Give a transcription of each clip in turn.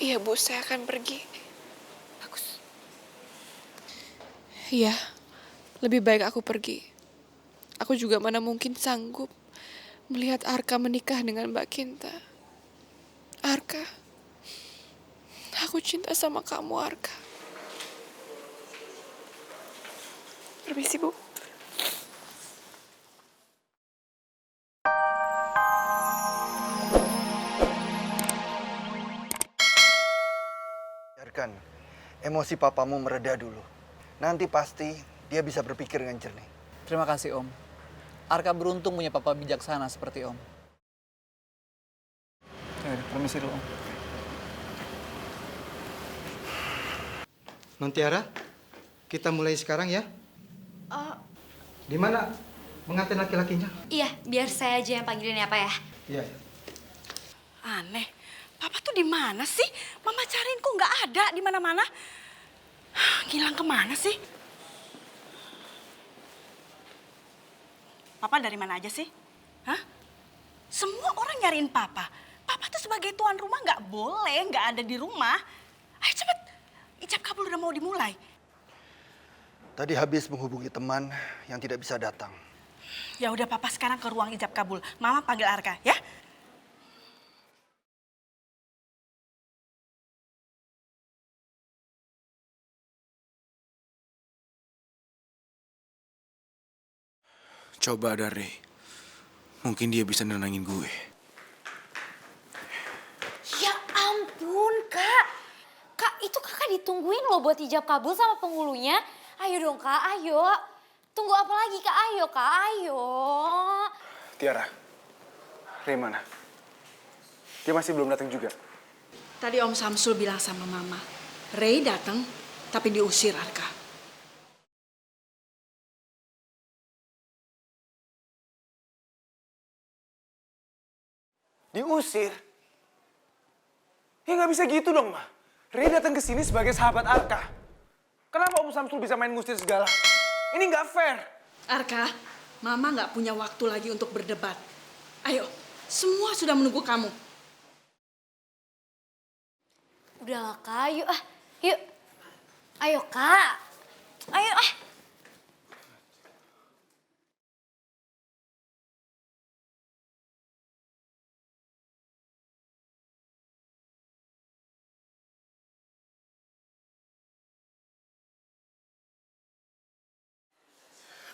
Iya Bu, saya akan pergi. Bagus. Iya, lebih baik aku pergi. Aku juga mana mungkin sanggup melihat Arka menikah dengan Mbak Kinta. Arka, aku cinta sama kamu Arka. Permisi Bu. Biarkan emosi papamu mereda dulu. Nanti pasti dia bisa berpikir dengan jernih. Terima kasih Om. Arka beruntung punya papa bijaksana seperti Om. Ya, permisi dulu Om. Nontiara, kita mulai sekarang ya. Di mana pengantin laki-lakinya? Iya, biar saya aja yang panggilin ya, Pak ya. Iya. Aneh, Papa tuh di mana sih? Mama cariin kok nggak ada di mana-mana. Ngilang kemana sih? Papa dari mana aja sih? Hah? Semua orang nyariin Papa. Papa tuh sebagai tuan rumah nggak boleh nggak ada di rumah. Ayo cepet, ijab kabul udah mau dimulai. Tadi habis menghubungi teman yang tidak bisa datang. Ya udah Papa sekarang ke ruang ijab kabul. Mama panggil Arka ya. Coba ada Ray. Mungkin dia bisa nenangin gue. Ya ampun, Kak. Kak, itu Kakak ditungguin loh buat ijab kabul sama penghulunya. Ayo dong, Kak, ayo. Tunggu apa lagi, Kak? Ayo, Kak, ayo. Tiara, Ray mana? Dia masih belum datang juga. Tadi Om Samsul bilang sama Mama, Ray datang tapi diusir Arka. Diusir? Ya nggak bisa gitu dong, Ma. Ray datang ke sini sebagai sahabat Arka. Kenapa Om Samsul bisa main ngusir segala? Ini nggak fair. Arka, Mama nggak punya waktu lagi untuk berdebat. Ayo, semua sudah menunggu kamu. Udahlah, Kak, yuk. Yuk. Ayo, Kak. Ayo,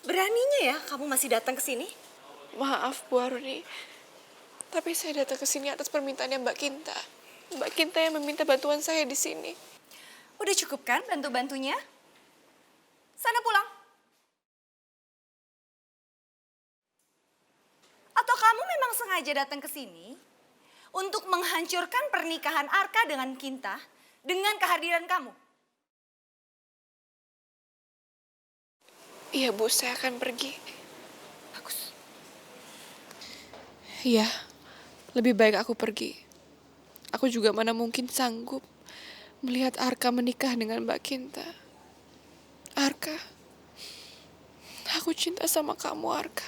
Beraninya ya kamu masih datang ke sini? Maaf Bu Aruni, tapi saya datang ke sini atas permintaannya Mbak Kinta. Mbak Kinta yang meminta bantuan saya di sini. Udah cukup kan bantu-bantunya? Sana pulang. Atau kamu memang sengaja datang ke sini untuk menghancurkan pernikahan Arka dengan Kinta dengan kehadiran kamu? Iya Bu, saya akan pergi. Bagus. Iya, lebih baik aku pergi. Aku juga mana mungkin sanggup melihat Arka menikah dengan Mbak Kinta. Arka, aku cinta sama kamu Arka.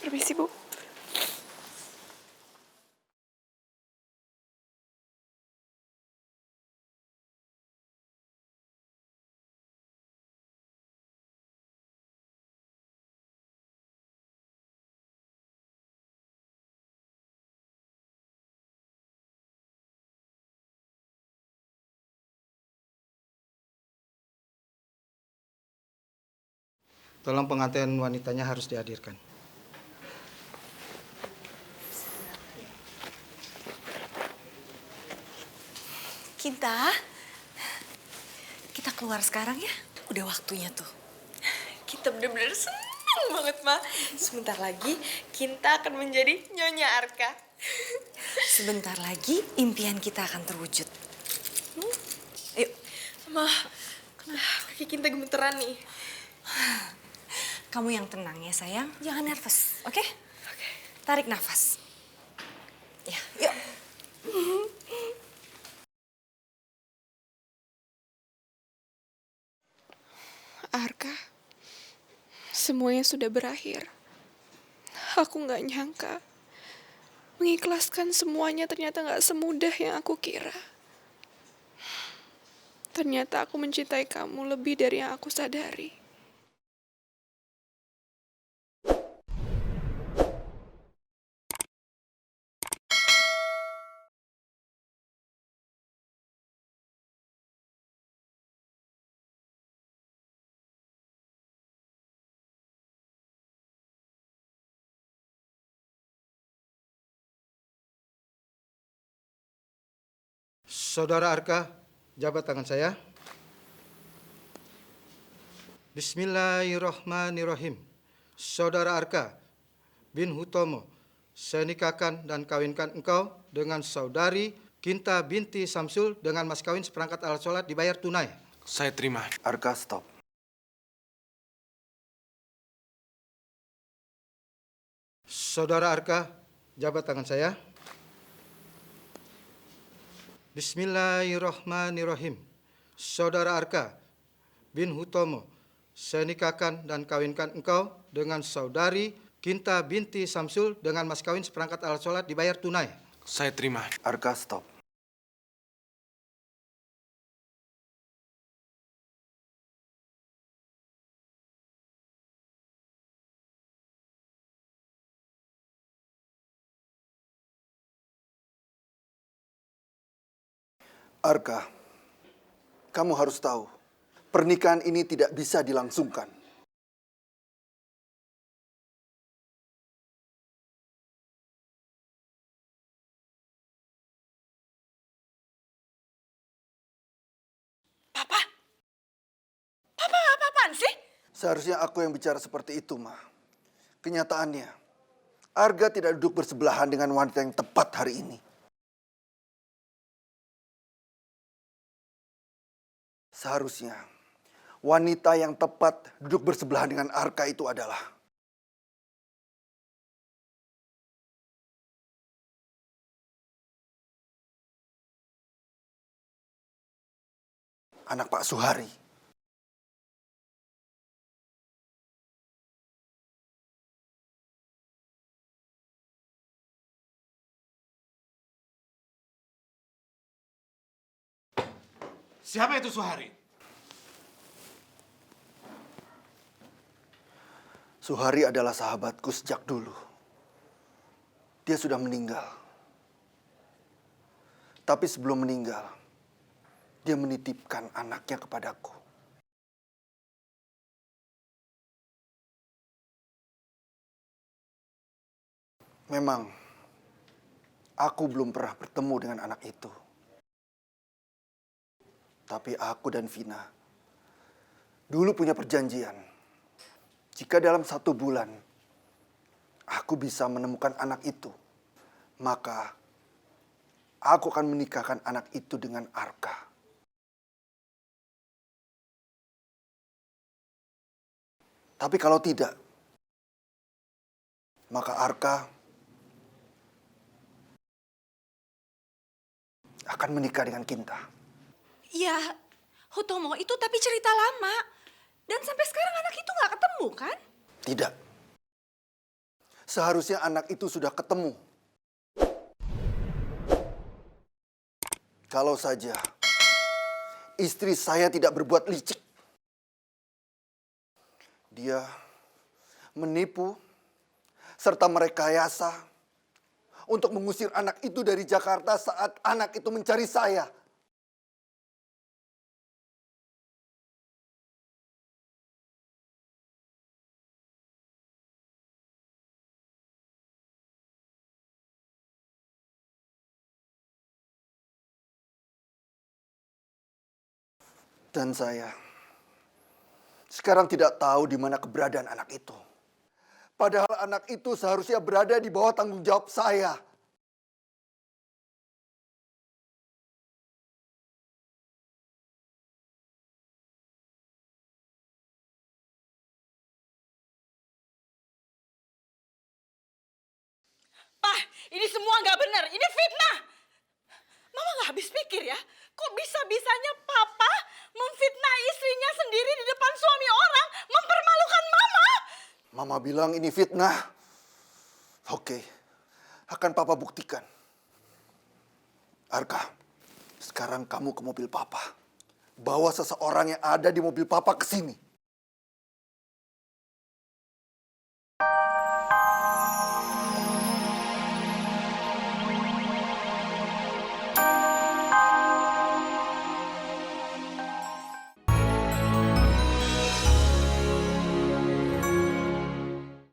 Permisi Bu. Tolong pengantin wanitanya harus dihadirkan. Kinta, kita keluar sekarang ya. Udah waktunya tuh. kita bener-bener senang banget, Ma. Sebentar lagi, Kinta akan menjadi Nyonya Arka. Sebentar lagi impian kita akan terwujud. Ayo. Ma, kaki Kinta gemeteran nih. Kamu yang tenang ya sayang, jangan nervous, oke? Oke. Tarik nafas. Ya, yuk. Arka, semuanya sudah berakhir. Aku nggak nyangka Mengikhlaskan semuanya ternyata gak semudah yang aku kira. Ternyata aku mencintai kamu lebih dari yang aku sadari. Saudara Arka, jabat tangan saya. Bismillahirrahmanirrahim. Saudara Arka bin Hutomo, saya nikahkan dan kawinkan engkau dengan saudari Kinta binti Samsul dengan mas kawin seperangkat alat sholat dibayar tunai. Saya terima. Arka, stop. Saudara Arka, jabat tangan saya. Bismillahirrahmanirrahim. Saudara Arka bin Hutomo, saya nikahkan dan kawinkan engkau dengan saudari Kinta binti Samsul dengan mas kawin seperangkat alat sholat dibayar tunai. Saya terima. Arka, stop. Arka, kamu harus tahu, pernikahan ini tidak bisa dilangsungkan. Papa? Papa apa-apaan sih? Seharusnya aku yang bicara seperti itu, Ma. Kenyataannya, Arga tidak duduk bersebelahan dengan wanita yang tepat hari ini. Seharusnya, wanita yang tepat duduk bersebelahan dengan Arka itu adalah anak Pak Suhari. Siapa itu Suhari? Suhari adalah sahabatku sejak dulu. Dia sudah meninggal. Tapi sebelum meninggal, dia menitipkan anaknya kepadaku. Memang, aku belum pernah bertemu dengan anak itu. Tapi aku dan Vina dulu punya perjanjian. Jika dalam 1 bulan aku bisa menemukan anak itu, maka aku akan menikahkan anak itu dengan Arka. Tapi kalau tidak, maka Arka akan menikah dengan Kinta. Ya, Hutomo itu tapi cerita lama. Dan sampai sekarang anak itu nggak ketemu kan? Tidak. Seharusnya anak itu sudah ketemu. Kalau saja istri saya tidak berbuat licik. Dia menipu serta merekayasa untuk mengusir anak itu dari Jakarta saat anak itu mencari saya. Dan saya sekarang tidak tahu di mana keberadaan anak itu. Padahal anak itu seharusnya berada di bawah tanggung jawab saya. Pak, ini semua nggak benar. Ini fitnah. Mama nggak habis pikir ya. Kok bisa-bisanya papa memfitnah istrinya sendiri di depan suami orang, mempermalukan mama? Mama bilang ini fitnah. Oke, akan papa buktikan. Arka, sekarang kamu ke mobil papa. Bawa seseorang yang ada di mobil papa ke sini.